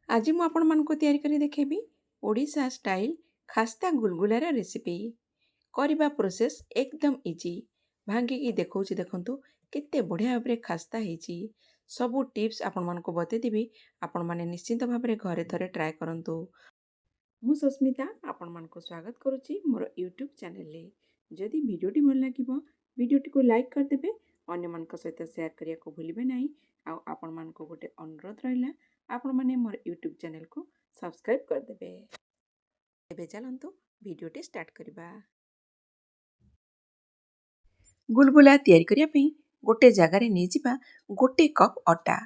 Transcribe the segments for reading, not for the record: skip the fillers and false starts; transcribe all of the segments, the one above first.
आज ମୁଁ ଆପଣମାନଙ୍କୁ ତିଆରି କରି ଦେଖେଇବି ଓଡ଼ିଶା ଷ୍ଟାଇଲ୍ ଖାସ୍ତା ଗୁଲଗୁଲାର ରେସିପି। କରିବା ପ୍ରୋସେସ୍ ଏକଦମ ଇଜି। ଭାଙ୍ଗିକି ଦେଖଉଛି ଦେଖନ୍ତୁ କେତେ ବଢ଼ିଆ ଭାବରେ ଖାସ୍ତା ହେଇଛି। ସବୁ ଟିପ୍ସ ଆପଣମାନଙ୍କୁ ବତେଇଦେବି। ଆପଣମାନେ ନିଶ୍ଚିନ୍ତ ଭାବରେ ଘରେ ଥରେ ଟ୍ରାଏ କରନ୍ତୁ। ମୁଁ ସସ୍ମିତା ଆପଣମାନଙ୍କୁ ସ୍ୱାଗତ କରୁଛି ମୋର ୟୁଟ୍ୟୁବ୍ ଚ୍ୟାନେଲରେ। ଯଦି ଭିଡ଼ିଓଟି ଭଲ ଲାଗିବ ଭିଡ଼ିଓଟିକୁ ଲାଇକ୍ କରିଦେବେ, ଅନ୍ୟମାନଙ୍କ ସହିତ ସେୟାର କରିବାକୁ ଭୁଲିବେ ନାହିଁ। ଆଉ ଆପଣମାନଙ୍କୁ ଗୋଟେ ଅନୁରୋଧ ରହିଲା, ଆପଣମାନେ ମୋର ୟୁଟ୍ୟୁବ୍ ଚ୍ୟାନେଲକୁ ସବସ୍କ୍ରାଇବ୍ କରିଦେବେ। ଏବେ ଚାଲନ୍ତୁ ଭିଡ଼ିଓଟି ଷ୍ଟାର୍ଟ କରିବା। ଗୁଲଗୁଲା ତିଆରି କରିବା ପାଇଁ ଗୋଟେ ଜାଗାରେ ନେଇଯିବା ଗୋଟେ କପ୍ ଅଟା।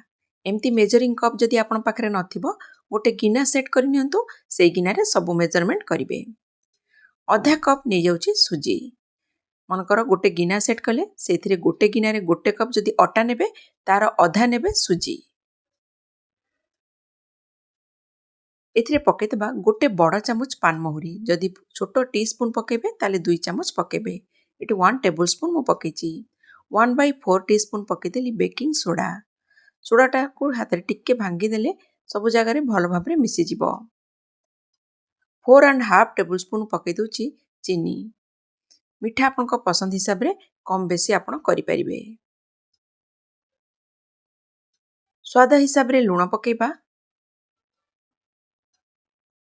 ଏମିତି ମେଜରିଂ କପ୍ ଯଦି ଆପଣଙ୍କ ପାଖରେ ନଥିବ ଗୋଟେ ଗିନା ସେଟ୍ କରି ନିଅନ୍ତୁ। ସେଇ ଗିନାରେ ସବୁ ମେଜରମେଣ୍ଟ କରିବେ। ଅଧା କପ୍ ନେଇଯାଉଛି ସୁଜି। ମନେକର ଗୋଟେ ଗିନା ସେଟ୍ କଲେ ସେଇଥିରେ ଗୋଟେ ଗିନାରେ ଗୋଟେ କପ୍ ଯଦି ଅଟା ନେବେ ତାର ଅଧା ନେବେ ସୁଜି। ଏଥିରେ ପକାଇଦେବା ଗୋଟେ ବଡ଼ ଚାମଚ ପାନମହୁରି। ଯଦି ଛୋଟ ଟି ସ୍ପୁନ୍ ପକାଇବେ ତାହେଲେ 2 ଚାମଚ ପକାଇବେ। ଏଠି 1 ଟେବୁଲ ସ୍ପୁନ୍ ମୁଁ ପକାଇଛି। 1/4 ଟି ସ୍ପୁନ୍ ପକାଇଦେଲି ବେକିଂ ସୋଡ଼ା। ସୋଡ଼ାଟାକୁ ହାତରେ ଟିକେ ଭାଙ୍ଗିଦେଲେ ସବୁ ଜାଗାରେ ଭଲ ଭାବରେ ମିଶିଯିବ। 4.5 ଟେବୁଲ ସ୍ପୁନ୍ ପକାଇ ଦେଉଛି ଚିନି। ମିଠା ଆପଣଙ୍କ ପସନ୍ଦ ହିସାବରେ କମ୍ ବେଶୀ ଆପଣ କରିପାରିବେ। ସ୍ୱାଦ ହିସାବରେ ଲୁଣ ପକାଇବା।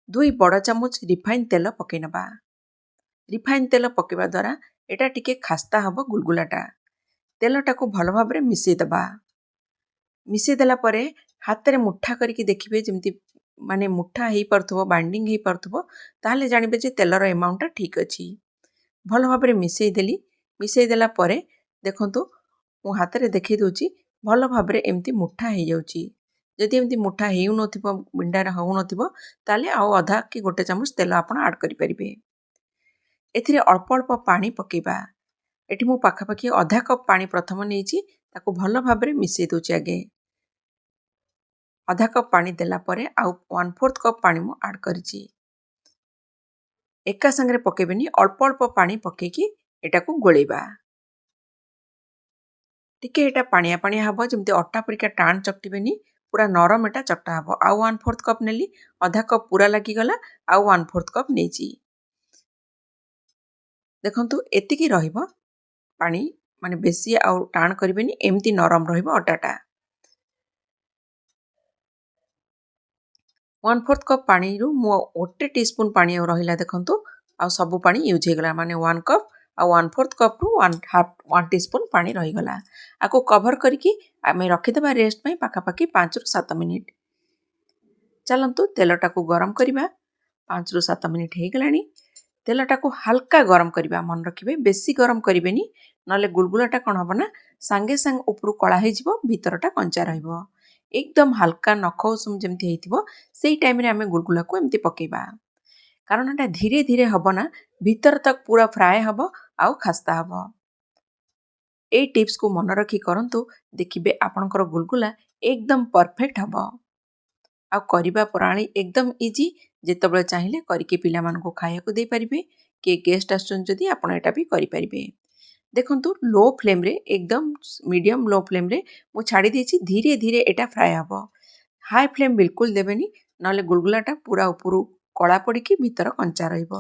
2 ବଡ଼ ଚାମଚ ରିଫାଇନ୍ ତେଲ ପକାଇ ନେବା। ରିଫାଇନ୍ ତେଲ ପକାଇବା ଦ୍ୱାରା ଏଟା ଟିକେ ଖାସ୍ତା ହେବ ଗୁଲଗୁଲାଟା। ତେଲଟାକୁ ଭଲ ଭାବରେ ମିଶାଇ ଦେବା। ମିଶାଇ ଦେଲା ପରେ ହାତରେ ମୁଠା କରିକି ଦେଖିବେ, ଯେମିତି ମାନେ ମୁଠା ହେଇପାରୁଥିବ, ବାଇଣ୍ଡିଂ ହେଇପାରୁଥିବ, ତାହେଲେ ଜାଣିବେ ଯେ ତେଲର ଏମାଉଣ୍ଟଟା ଠିକ୍ ଅଛି। ଭଲ ଭାବରେ ମିଶାଇ ଦେଲି। ମିଶାଇ ଦେଲା ପରେ ଦେଖନ୍ତୁ ମୁଁ ହାତରେ ଦେଖାଇ ଦେଉଛି, ଭଲ ଭାବରେ ଏମିତି ମୁଠା ହେଇଯାଉଛି। ଯଦି ଏମିତି ମୁଠା ହେଉନଥିବ, ବିଣ୍ଡାରେ ହେଉନଥିବ, ତାହେଲେ ଆଉ ଅଧା କି ଗୋଟେ ଚାମଚ ତେଲ ଆପଣ ଆଡ଼୍ କରିପାରିବେ। ଏଥିରେ ଅଳ୍ପ ଅଳ୍ପ ପାଣି ପକାଇବା। ଏଠି ମୁଁ ପାଖାପାଖି ଅଧା କପ୍ ପାଣି ପ୍ରଥମ ନେଇଛି, ତାକୁ ଭଲ ଭାବରେ ମିଶାଇ ଦେଉଛି ଆଗେ। ଅଧା କପ୍ ପାଣି ଦେଲା ପରେ ଆଉ 1/4 କପ୍ ପାଣି ମୁଁ ଆଡ଼୍ କରିଛି। ଏକା ସାଙ୍ଗରେ ପକାଇବେନି, ଅଳ୍ପ ଅଳ୍ପ ପାଣି ପକାଇକି ଏଟାକୁ ଗୋଳେଇବା। ଟିକେ ଏଟା ପାଣିଆ ପାଣିଆ ହେବ, ଯେମିତି ଅଟା ପରିକା ଟାଣ ଚକଟିବେନି, ପୁରା ନରମ ଏଟା ଚକଟା ହେବ। ଆଉ 1/4 କପ୍ ନେଲି, ଅଧା କପ୍ ପୁରା ଲାଗିଗଲା, ଆଉ 1/4 କପ୍ ନେଇଛି। ଦେଖନ୍ତୁ ଏତିକି ରହିବ ପାଣି, ମାନେ ବେଶୀ ଆଉ ଟାଣ କରିବେନି, ଏମିତି ନରମ ରହିବ ଅଟାଟା। 1/4 କପ୍ ପାଣିରୁ ମୁଁ 1 ଟି ସ୍ପୁନ୍ ପାଣି ଆଉ ରହିଲା ଦେଖନ୍ତୁ, ଆଉ ସବୁ ପାଣି ୟୁଜ୍ ହେଇଗଲା, ମାନେ 1 କପ୍ ଆଉ 1/4 କପ୍ରୁ 1 ଟି ସ୍ପୁନ୍ ପାଣି ରହିଗଲା। ଆକୁ କଭର୍ କରିକି ଆମେ ରଖିଦେବା ରେଷ୍ଟ ପାଇଁ ପାଖାପାଖି 5ରୁ 7 ମିନିଟ୍। ଚାଲନ୍ତୁ ତେଲଟାକୁ ଗରମ କରିବା। 5ରୁ 7 ମିନିଟ୍ ହେଇଗଲାଣି। ତେଲଟାକୁ ହାଲକା ଗରମ କରିବା, ମନେ ରଖିବେ ବେଶୀ ଗରମ କରିବେନି, ନହେଲେ ଗୁଲଗୁଲାଟା କ'ଣ ହେବ ନା ସାଙ୍ଗେ ସାଙ୍ଗେ ଉପରୁ କଳା ହେଇଯିବ, ଭିତରଟା କଞ୍ଚା ରହିବ। ଏକଦମ ହାଲକା ନଖ ଉଷୁମ ଯେମିତି ହେଇଥିବ ସେଇ ଟାଇମ୍ରେ ଆମେ ଗୁଲଗୁଲାକୁ ଏମିତି ପକାଇବା। କାରଣ ଏଟା ଧୀରେ ଧୀରେ ହେବ ନା, ଭିତର ତକ ପୁରା ଫ୍ରାଏ ହେବ ଆଉ ଖାସ୍ତା ହେବ। ଏଇ ଟିପ୍ସକୁ ମନେ ରଖି କରନ୍ତୁ, ଦେଖିବେ ଆପଣଙ୍କର ଗୁଲଗୁଲା ଏକଦମ ପରଫେକ୍ଟ ହେବ। ଆଉ କରିବା ପ୍ରଣାଳୀ ଏକଦମ ଇଜି। ଯେତେବେଳେ ଚାହିଁଲେ କରିକି ପିଲାମାନଙ୍କୁ ଖାଇବାକୁ ଦେଇପାରିବେ। କିଏ ଗେଷ୍ଟ ଆସୁଛନ୍ତି ଯଦି ଆପଣ ଏଟା ବି କରିପାରିବେ। ଦେଖନ୍ତୁ ଲୋ ଫ୍ଲେମ୍ରେ, ଏକଦମ ମିଡ଼ିୟମ୍ ଲୋ ଫ୍ଲେମ୍ରେ ମୁଁ ଛାଡ଼ି ଦେଇଛି। ଧୀରେ ଧୀରେ ଏଟା ଫ୍ରାଏ ହେବ। ହାଇ ଫ୍ଲେମ୍ ବିଲକୁଲ ଦେବେନି, ନହେଲେ ଗୁଲଗୁଲାଟା ପୁରା ଉପରୁ କଳା ପଡ଼ିକି ଭିତର କଞ୍ଚା ରହିବ।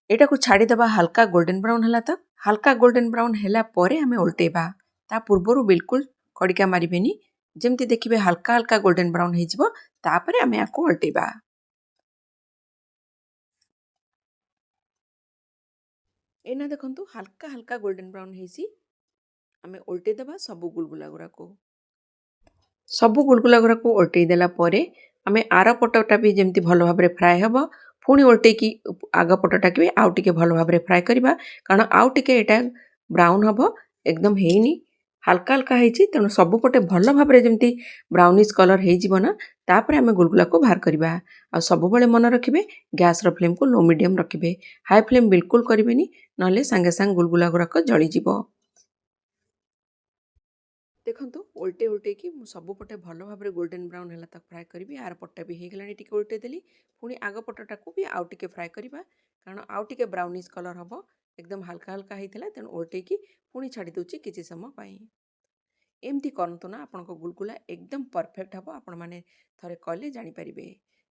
ଏଟାକୁ ଛାଡ଼ିଦେବା ହାଲକା ଗୋଲ୍ଡେନ୍ ବ୍ରାଉନ୍ ହେଲା ତ। ହାଲକା ଗୋଲ୍ଡେନ୍ ବ୍ରାଉନ୍ ହେଲା ପରେ ଆମେ ଓଲଟେଇବା। ତା ପୂର୍ବରୁ ବିଲକୁଲ ଖଡ଼ିକା ମାରିବେନି। ଯେମିତି ଦେଖିବେ ହାଲକା ହାଲକା ଗୋଲ୍ଡେନ୍ ବ୍ରାଉନ୍ ହେଇଯିବ, ତାପରେ ଆମେ ଆକୁ ଓଲଟେଇବା। ଏଇନା ଦେଖନ୍ତୁ ହାଲକା ହାଲକା ଗୋଲ୍ଡେନ୍ ବ୍ରାଉନ୍ ହେଇଛି। ଆମେ ଓଲଟେଇ ଦେବା ସବୁ ଗୁଲଗୁଲା ଗୁଡ଼ାକୁ। ସବୁ ଗୁଲଗୁଲା ଗୁଡ଼ାକୁ ଓଲଟେଇ ଦେଲା ପରେ ଆମେ ଆର ପଟଟା ବି ଯେମିତି ଭଲ ଭାବରେ ଫ୍ରାଏ ହେବ, ପୁଣି ଓଲଟେଇକି ଆଗ ପଟଟାକୁ ବି ଆଉ ଟିକେ ଭଲ ଭାବରେ ଫ୍ରାଏ କରିବା। କାରଣ ଆଉ ଟିକେ ଏଟା ବ୍ରାଉନ୍ ହେବ, ଏକଦମ ହେଇନି, ହାଲକା ହାଲକା ହେଇଛି। ତେଣୁ ସବୁପଟେ ଭଲ ଭାବରେ ଯେମିତି ବ୍ରାଉନିଶ୍ କଲର୍ ହେଇଯିବ ନା, ତାପରେ ଆମେ ଗୁଲଗୁଲାକୁ ବାହାର କରିବା। ଆଉ ସବୁବେଳେ ମନେ ରଖିବେ ଗ୍ୟାସ୍ର ଫ୍ଲେମ୍କୁ ଲୋ ମିଡ଼ିୟମ୍ ରଖିବେ। ହାଇ ଫ୍ଲେମ୍ ବିଲକୁଲ କରିବେନି, ନହେଲେ ସାଙ୍ଗେ ସାଙ୍ଗେ ଗୁଲଗୁଲା ଗୁଡ଼ାକ ଜଳିଯିବ। ଦେଖନ୍ତୁ ଓଲଟେଇ ଓଲଟେଇକି ମୁଁ ସବୁପଟେ ଭଲ ଭାବରେ ଗୋଲ୍ଡେନ୍ ବ୍ରାଉନ୍ ହେଲା ତାକୁ ଫ୍ରାଏ କରିବି। ଆର ପଟଟା ବି ହେଇଗଲାଣି, ଟିକେ ଓଲଟେଇ ଦେଲି। ପୁଣି ଆଗ ପଟଟାକୁ ବି ଆଉ ଟିକେ ଫ୍ରାଏ କରିବା, କାରଣ ଆଉ ଟିକେ ବ୍ରାଉନିଶ୍ କଲର୍ ହେବ। ଏକଦମ ହାଲକା ହାଲକା ହେଇଥିଲା, ତେଣୁ ଓଲଟେଇକି ପୁଣି ଛାଡ଼ି ଦେଉଛି କିଛି ସମୟ ପାଇଁ। एमती करंतु ना आपन को गुलगुला एकदम परफेक्ट हबो आपण माने थरे कले जानि परिबे।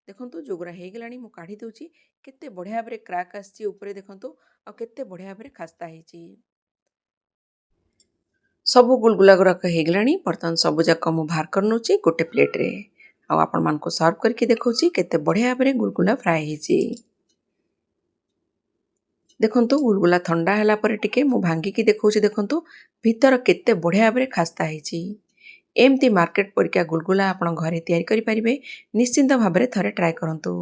देखंतु जोगरा हे गेलानी मु काढी दउची केते बढ़िया भाबरे क्राक आसी ऊपरे देखंतु आ केते बढ़िया भाबरे खास्ता हेची। सब गुलगुला गुराक हे गेलानी बर्तमान सब जाक मु बाहर कर नउची गोटे प्लेट रे आ आपण मान को सर्व करके देखौची केते बढ़िया भाबरे गुलगुला फ्राई हेची। देखंतु गुलगुला ठंडा होला परे टिके मु भांगी की देखौची देखंतु भीतर केते बढ़िया भाबरे खास्ता हेची। एमती मार्केट परिका गुलगुला आपण घरे तयारी करि परिबे निश्चिंत भाबरे थरे ट्राई करंतु।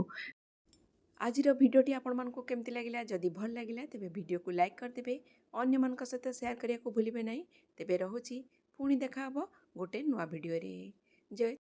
आजिर भिडियोटी आपण मानको केमती लागिला जदि भल लागिला तेबे भिडियो को लाइक कर देबे अन्य मानक सहित शेयर करिया को भूलिबे नाही। तेबे रहुची पुणी देखा हबो गोटे नुआ भिडियो रे। जय